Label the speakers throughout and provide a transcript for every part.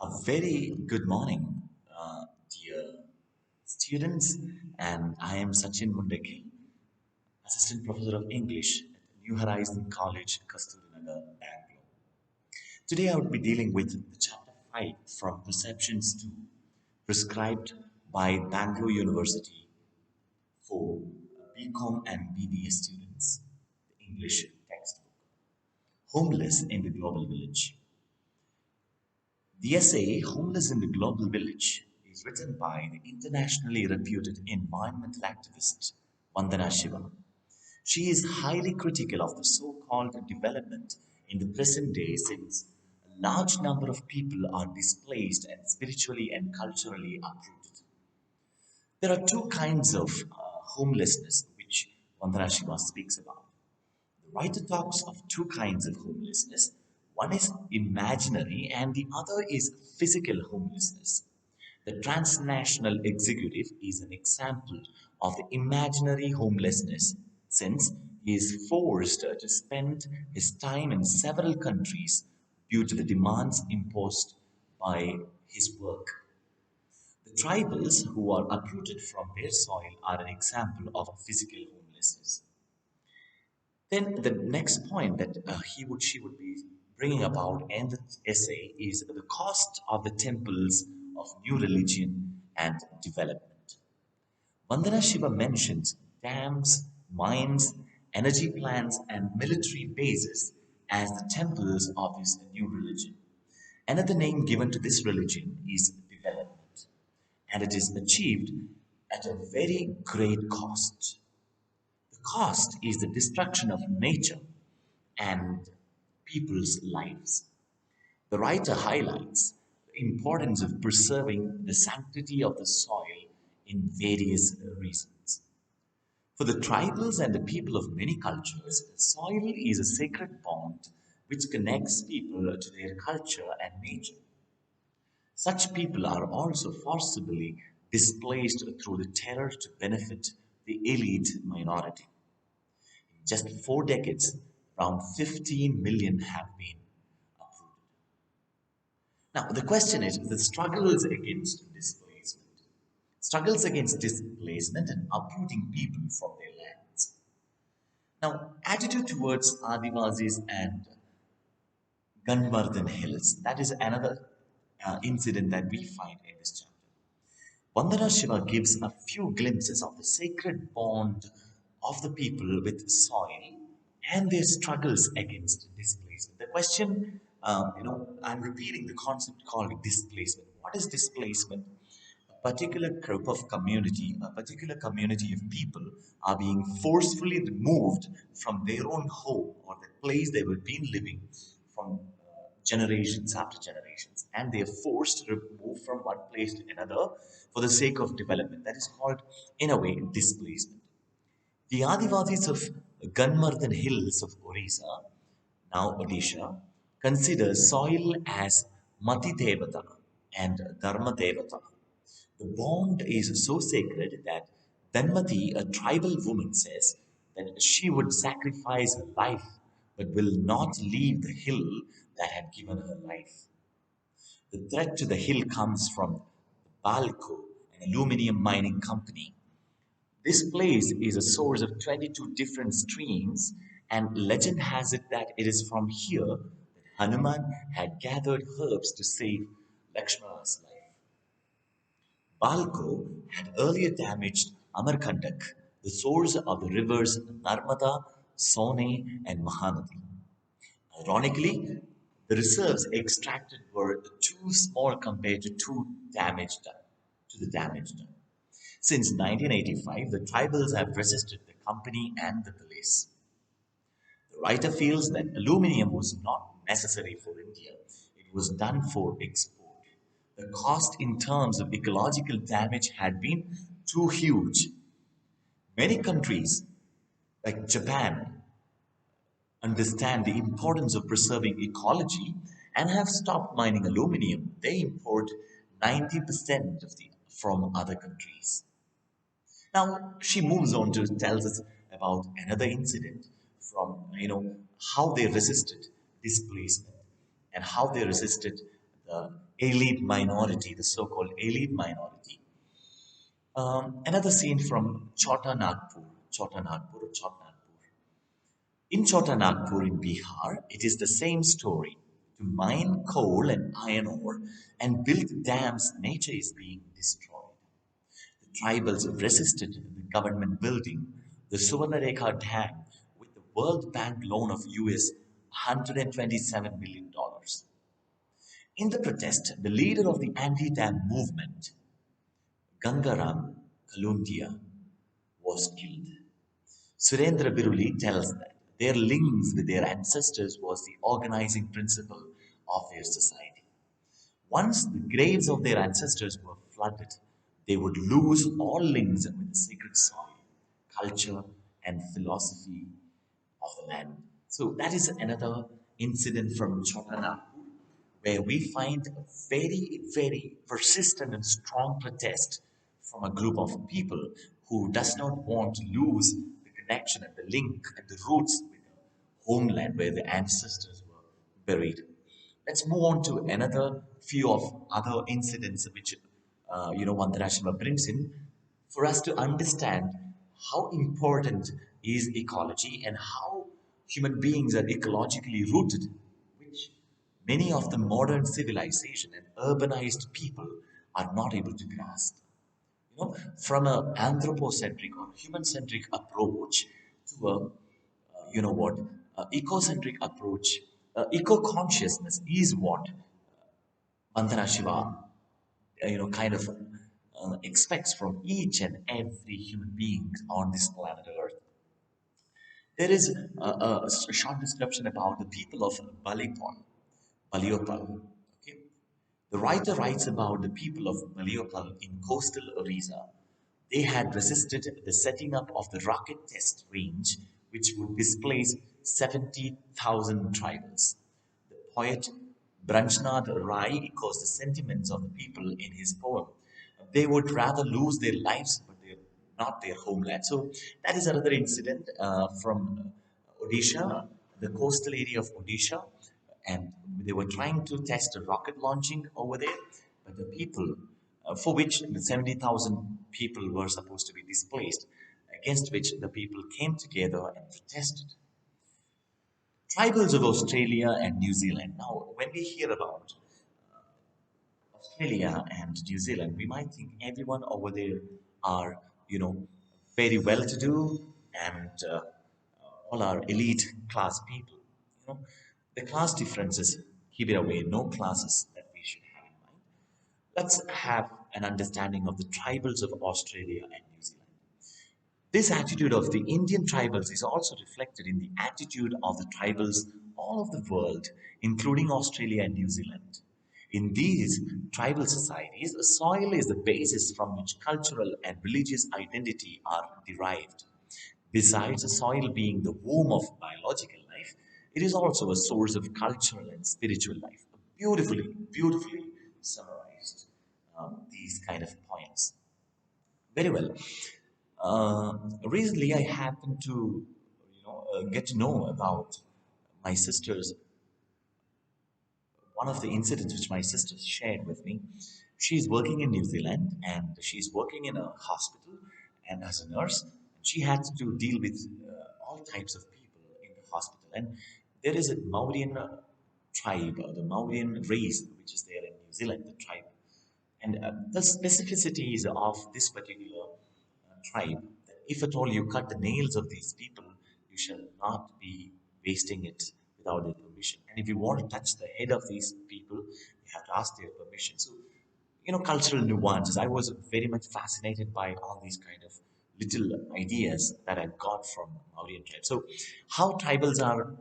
Speaker 1: A very good morning, dear students, and I am Sachin Mundekil, Assistant Professor of English at New Horizon College, Kasturinagar, Bangalore. Today I would be dealing with the chapter 5 from Perceptions to prescribed by Bangalore University for BCom and BBA students, the English textbook, Homeless in the Global Village. The essay Homeless in the Global Village is written by the internationally reputed environmental activist Vandana Shiva. She is highly critical of the so-called development in the present day since a large number of people are displaced and spiritually and culturally uprooted. There are two kinds of homelessness which Vandana Shiva speaks about. The writer talks of two kinds of homelessness. One is imaginary and the other is physical homelessness. The transnational executive is an example of the imaginary homelessness since he is forced to spend his time in several countries due to the demands imposed by his work. The tribals who are uprooted from their soil are an example of physical homelessness. Then the next point that she would be bringing about in the essay is the cost of the temples of new religion and development. Vandana Shiva mentions dams, mines, energy plants, and military bases as the temples of his new religion. Another name given to this religion is development, and it is achieved at a very great cost. The cost is the destruction of nature and people's lives. The writer highlights the importance of preserving the sanctity of the soil in various reasons. For the tribals and the people of many cultures, the soil is a sacred bond which connects people to their culture and nature. Such people are also forcibly displaced through the terror to benefit the elite minority. In just 4 decades, around 15 million have been uprooted. Now, the question is the struggles against displacement. Struggles against displacement and uprooting people from their lands. Now, attitude towards Adivasis and Gunmardhan Hills, that is another incident that we find in this chapter. Vandana Shiva gives a few glimpses of the sacred bond of the people with soil and their struggles against displacement. The question, I'm repeating the concept called displacement. What is displacement? A particular group of community, a particular community of people are being forcefully removed from their own home or the place they were been living from generations after generations, and they are forced to move from one place to another for the sake of development. That is called, in a way, displacement. The Adivasis of Gunmardhan Hills of Orissa, now Odisha, consider soil as Mati Devata and Dharma Devata. The bond is so sacred that Dhanmati, a tribal woman, says that she would sacrifice her life but will not leave the hill that had given her life. The threat to the hill comes from Balco, an aluminium mining company. This place is a source of 22 different streams, and legend has it that it is from here that Hanuman had gathered herbs to save Lakshmana's life. Balko had earlier damaged Amarkandak, the source of the rivers Narmada, Sone, and Mahanadi. Ironically, the reserves extracted were too small compared to the damage done. Since 1985, the tribals have resisted the company and the police. The writer feels that aluminium was not necessary for India. It was done for export. The cost in terms of ecological damage had been too huge. Many countries, like Japan, understand the importance of preserving ecology and have stopped mining aluminium. They import 90% of the from other countries. Now she moves on to tells us about another incident from how they resisted displacement and how they resisted the the elite minority, the so-called elite minority. Another scene from Chota Nagpur, Chota Nagpur, or Chota Nagpur. In Chota Nagpur in Bihar, it is the same story. To mine coal and iron ore and build dams, nature is being destroyed. The tribals resisted the government building the Suvarnarekha Dam with the World Bank loan of US $127 million. dollars. In the protest, the leader of the anti-dam movement, Gangaram Kalundia, was killed. Surendra Biruli tells that their links with their ancestors was the organizing principle of their society. Once the graves of their ancestors were flooded, they would lose all links with the sacred soil, culture, and philosophy of the land. So that is another incident from Chotanagpur where we find a very, very persistent and strong protest from a group of people who does not want to lose the connection and the link and the roots with the homeland where the ancestors were buried. Let's move on to another few of other incidents which Vandana Shiva brings in for us to understand how important is ecology and how human beings are ecologically rooted, which many of the modern civilization and urbanized people are not able to grasp. From an anthropocentric or human-centric approach to a, ecocentric approach, eco-consciousness is what Vandana Shiva, kind of expects from each and every human being on this planet Earth. There is a short description about the people of Baliopal. Okay? The writer writes about the people of Baliopal in coastal Orissa. They had resisted the setting up of the rocket test range, which would displace 70,000 tribals. The poet Branchnath Rai echoes the sentiments of the people in his poem. They would rather lose their lives, but not their homeland. So that is another incident from Odisha, the coastal area of Odisha, and they were trying to test a rocket launching over there, but the people, for which the 70,000 people were supposed to be displaced, against which the people came together and protested. Tribals of Australia and New Zealand. Now, when we hear about Australia and New Zealand, we might think everyone over there are, very well-to-do and all are elite class people. You know, the class differences keep it away. No classes that we should have in mind. Let's have an understanding of the tribals of Australia and New Zealand. This attitude of the Indian tribals is also reflected in the attitude of the tribals all of the world, including Australia and New Zealand. In these tribal societies, soil is the basis from which cultural and religious identity are derived. Besides the soil being the womb of biological life, it is also a source of cultural and spiritual life. Beautifully, beautifully summarized these kind of points. Very well. Recently, I happened to, get to know about my sister's one of the incidents which my sister shared with me. She's working in New Zealand and she's working in a hospital and as a nurse. She had to deal with all types of people in the hospital. And there is a Maorian tribe, the Maorian race, which is there in New Zealand, the tribe. And the specificities of this particular tribe, that if at all you cut the nails of these people, you shall not be wasting it without their permission. And if you want to touch the head of these people, you have to ask their permission. So, cultural nuances. I was very much fascinated by all these kind of little ideas that I got from Mauryan tribe. So, how tribals are,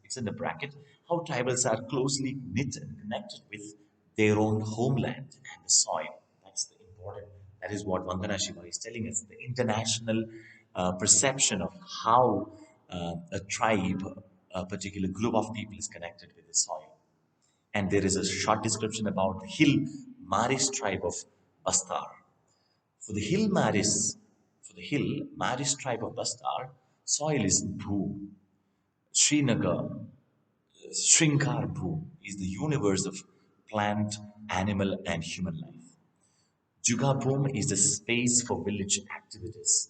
Speaker 1: it's in the bracket, how tribals are closely knit and connected with their own homeland and the soil. That's the important. That is what Vandana Shiva is telling us. The international perception of how a tribe, a particular group of people is connected with the soil. And there is a short description about the Hill Maris tribe of Bastar. For the Hill Maris, tribe of Bastar, soil is Bhu. Srinagar, Shrinkar Bhu is the universe of plant, animal, and human life. Jugabhum is the space for village activities.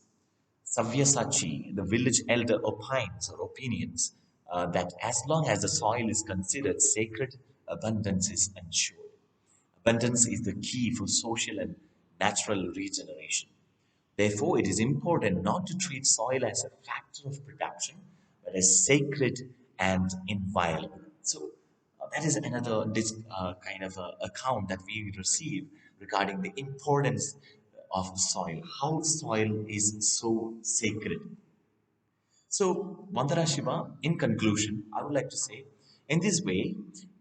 Speaker 1: Savyasachi, the village elder, opines or opinions that as long as the soil is considered sacred, abundance is ensured. Abundance is the key for social and natural regeneration. Therefore, it is important not to treat soil as a factor of production, but as sacred and inviolable. So, that is another kind of account that we receive regarding the importance of the soil, how soil is so sacred. So, Vandana Shiva, in conclusion, I would like to say, in this way,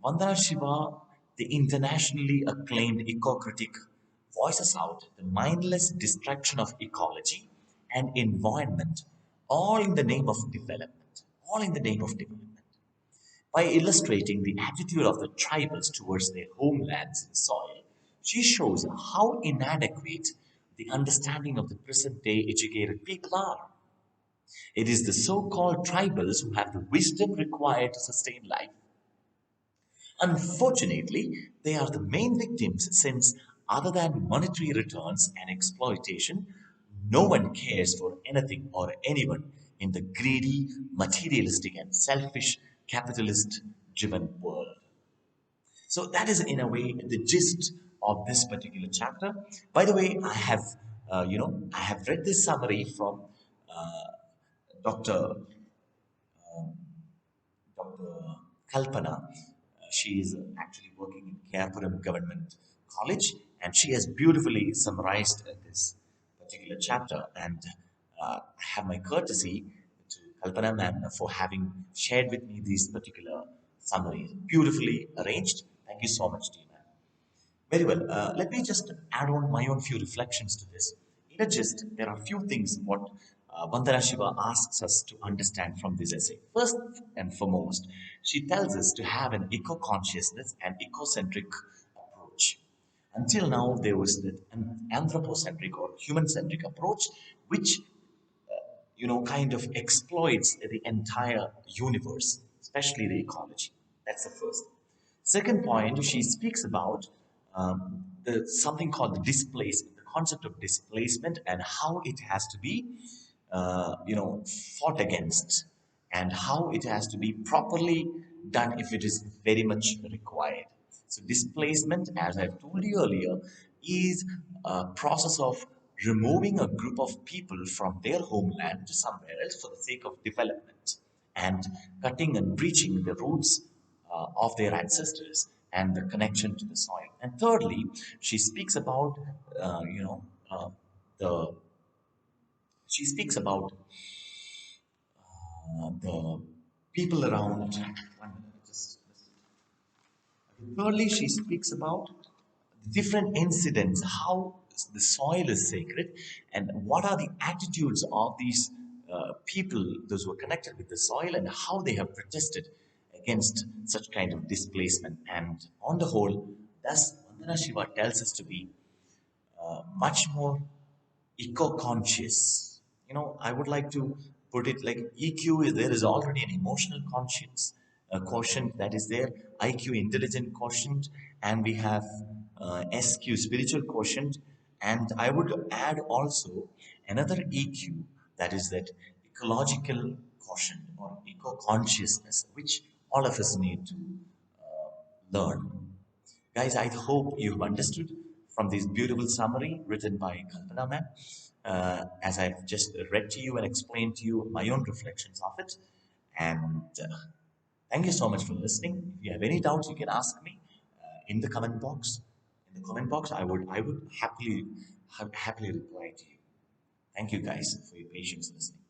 Speaker 1: Vandana Shiva, the internationally acclaimed eco-critic, voices out the mindless destruction of ecology and environment, all in the name of development. All in the name of development. By illustrating the attitude of the tribals towards their homelands and soil, she shows how inadequate the understanding of the present day educated people are. It is the so called tribals who have the wisdom required to sustain life. Unfortunately, they are the main victims since, other than monetary returns and exploitation, no one cares for anything or anyone in the greedy, materialistic, and selfish, capitalist driven world. So, that is in a way the gist of this particular chapter. By the way, I have read this summary from Dr. Dr. Kalpana. She is actually working in Kerpuram Government College, and she has beautifully summarized this particular chapter. And I have my courtesy to Kalpana ma'am for having shared with me these particular summaries, beautifully arranged. Thank you so much, dear ma'am. Very well. Let me just add on my own few reflections to this. In a gist, there are few things what Vandana Shiva asks us to understand from this essay. First and foremost, she tells us to have an eco-consciousness and ecocentric approach. Until now, there was an anthropocentric or human-centric approach, which kind of exploits the entire universe, especially the ecology. That's the first. Second point, she speaks about something called the displacement, the concept of displacement, and how it has to be, fought against, and how it has to be properly done if it is very much required. So displacement, as I've told you earlier, is a process of removing a group of people from their homeland to somewhere else for the sake of development and cutting and breaching the roots of their ancestors and the connection to the soil. And thirdly, she speaks about, the she speaks about the people around. One minute, just. Thirdly, she speaks about different incidents, how the soil is sacred, and what are the attitudes of these people, those who are connected with the soil, and how they have protested against such kind of displacement. And on the whole, thus Vandana Shiva tells us to be much more eco-conscious. I would like to put it like EQ is there is already an emotional conscience quotient that is there, IQ intelligent quotient, and we have SQ spiritual quotient, and I would add also another EQ, that is that ecological quotient or eco-consciousness, which all of us need to learn. Guys, I hope you've understood from this beautiful summary written by Kalpana ma'am, as I've just read to you and explained to you my own reflections of it. And thank you so much for listening. If you have any doubts, you can ask me in the comment box. In the comment box, I would happily reply to you. Thank you guys for your patience listening.